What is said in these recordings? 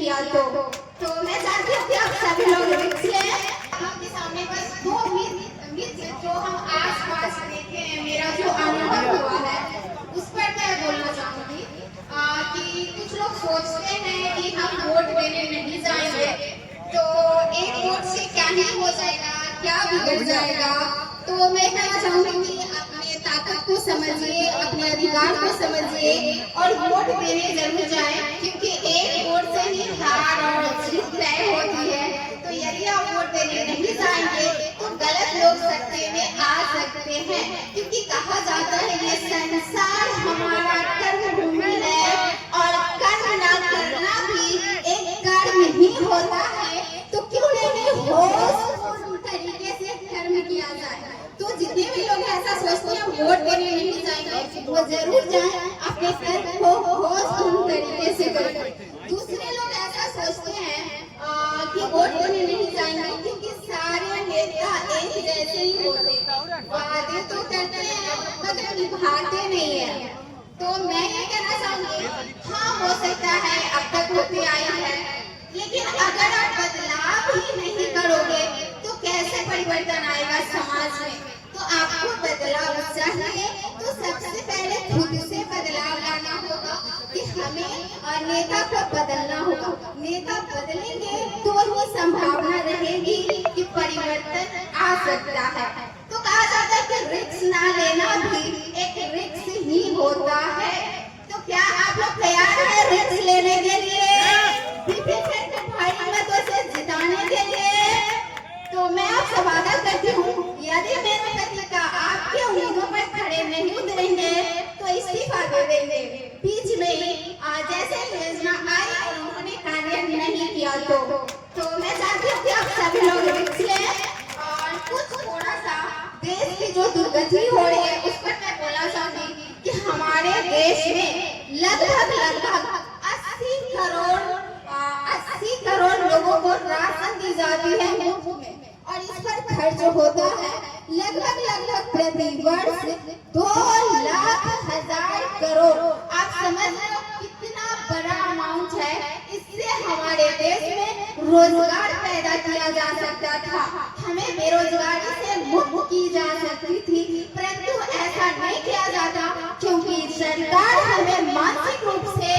किया तो मैं चाहती हूँ कि आप सभी लोग रिस्क लें। आपके सामने बस दो मिथ जो हम आस पास देखे हैं, मेरा जो अनुभव हुआ है उस पर मैं बोलना चाहूंगी कि कुछ लोग सोचते हैं कि हम वोट देने नहीं जाएंगे तो एक वोट से क्या ही हो जाएगा, क्या बिगड़ जाएगा। तो मैं कहना चाहूंगी कि अपने ताकत को समझिए, अपने अधिकार को समझिए और वोट देने जरूर जाएं, क्योंकि एक वोट से ही हार और जीत तय होती है। तो यदि आप वोट देने नहीं जाएंगे तो गलत लोग सत्ता में आ सकते हैं, क्योंकि कहा जाता है ये संसार हमारा कर्म भूमि है और कर्म ना करना भी एक कर्म ही होता है। तो क्यों नहीं होश तरीके से कर्म किया जाए। तो जितने भी लोग ऐसा सोचते हैं वोट देने नहीं जाएंगे वो जरूर जाएं, अपने कर्म को होश तरीके से करें। दूसरे लोग ऐसा सोचते हैं कि वोट देने नहीं जाएंगे क्योंकि सारे नेता एक जैसे ही होते हैं, वादे तो करते हैं मगर निभाते नहीं है। तो मैं ये कहना चाहूंगी, हाँ हो सकता है अब तक होते आई है, लेकिन अगर आप बदलाव ही नहीं करोगे तो कैसे परिवर्तन आएगा समाज में। तो आपको बदलाव चाहिए तो सबसे पहले खुद से बदलाव लाना होगा कि हमें नेता को बदलना होगा। नेता बदलेंगे तो ही संभावना रहेगी कि परिवर्तन आ सकता है। तो कहा जाता है कि रिस्क ना लेना भी एक रिस्क ही होता है। तो क्या आप लोग तैयार हैं रिस्क लेने के लिए, भारी मतों से जिताने के लिए? तो मैं आपसे वादा करती हूँ, यदि मेरे पत्रिका आपके उम्मीदों पर खड़े नहीं उतरेंगे तो इस्तीफा दे देंगे। बीच में जैसे योजना आई और उन्होंने कार्य नहीं किया तो मैं चाहती हूँ कि आप सभी लोग रिस्क लें और कुछ थोड़ा सा देश की जो दुर्गति हो रही है उस पर मैं बोलना चाहूंगी कि हमारे देश में लगभग 80 करोड़ लोगों को राशन दी जाती है मुफ्त में, और इस पर खर्च होता है लगभग प्रति वर्ष 2,00,000 करोड़। आप समझ रहे हो कितना बड़ा अमाउंट है। इससे हमारे देश में रोजगार पैदा किया जा सकता था, हमें बेरोजगारी से मुक्त की जा सकती थी, परंतु ऐसा नहीं किया जाता क्योंकि सरकार हमें मानसिक रूप से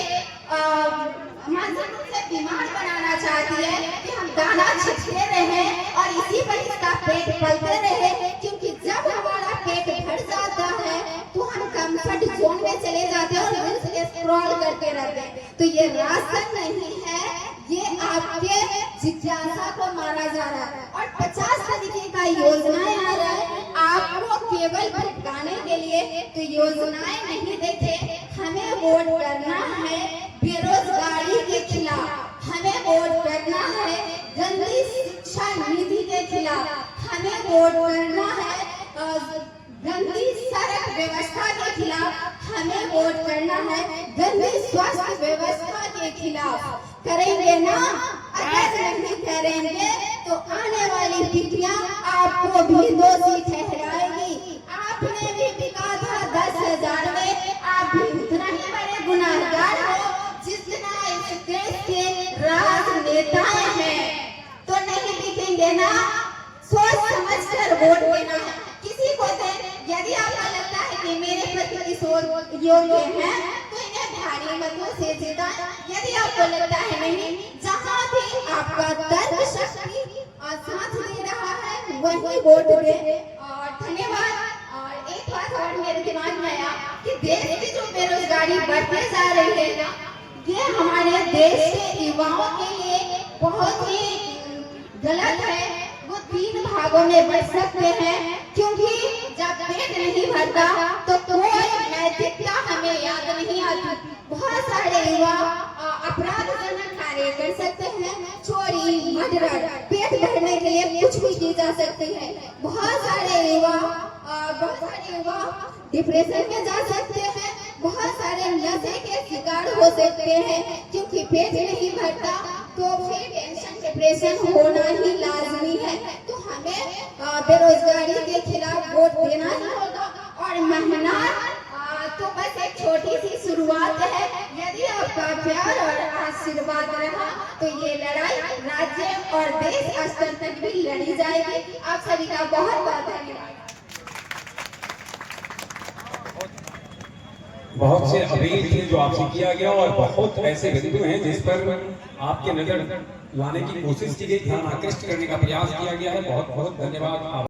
बीमार बनाना चाहती है कि हम दाना छिटते रहे और इसी पर इसका पेट पलते रहे, क्योंकि जब हमारा पेट भर जाता है तो हम कंफर्ट जोन में चले जाते हैं और रील्स स्क्रॉल करते रहते हैं। तो ये राशन नहीं है, ये आपके जिज्ञासा को मारा जा रहा है और 50 तरीके का योजनाएं आ रहा है आपको केवल भटकाने के लिए। तो योजनाएं नहीं देखे, हमें वोट करना है बेरोजगारी के खिलाफ, हमें वोट करना है गंदी शिक्षा नीति के खिलाफ, हमें वोट करना है गंदी सड़क व्यवस्था के खिलाफ, हमें वोट करना है गंदी स्वास्थ्य व्यवस्था के खिलाफ। करेंगे ना? अगर नहीं करेंगे तो आने वाली पीढ़ियां आपको भी दोषी ठहराएगी। आपने भी बिका था 10,000 में, आप भी उतना ही बड़े गुनाहगार हो जितना इस देश के राजनेताएं हैं। तो नहीं दिखेंगे ना? सोच समझ कर वोट देना है। किसी को यदि आपको लगता है कि मेरे प्रति सोच योग्य है तो इन्हें भारी मतों से जिताएं। यदि आपको लगता है नहीं, जहाँ भी आपका तर्क शक्ति और साथ दे रहा है वही वोट दे। और धन्यवाद। और एक बात और मेरे दिमाग में आया कि देश की जो बेरोजगारी बढ़ती जा रही है ये हमारे देश के युवाओं के लिए बहुत ही गलत है। वो 3 भागों में बढ़ सकते हैं, क्योंकि जब पेट नहीं भरता तो कोई नैतिकता हमें याद नहीं आती। बहुत सारे युवा अपराधजनक कार्य कर सकते हैं, चोरी मर्डर, पेट भरने के लिए कुछ भी की जा सकती है। बहुत सारे युवा डिप्रेशन में जा सकते हैं, बहुत सारे नशे के शिकार हो सकते हैं, क्योंकि पेट नहीं भरता तो फिर टेंशन डिप्रेशन होना ही लाजमी है। तो हमें बेरोजगारी के खिलाफ वोट देना ही होगा और मेहनत तो बस एक छोटी सी शुरुआत है। यदि आपका प्यार और आशीर्वाद रहा तो ये लड़ाई राज्य और देश स्तर तक भी लड़ी जाएगी। आप सभी का बहुत बहुत धन्यवाद। बहुत से अपील थे जो आपसे किया गया और बहुत ऐसे बिंदु हैं जिस पर आपके नजर लाने की कोशिश की गई, ध्यान आकृष्ट करने का प्रयास किया गया है। बहुत बहुत धन्यवाद।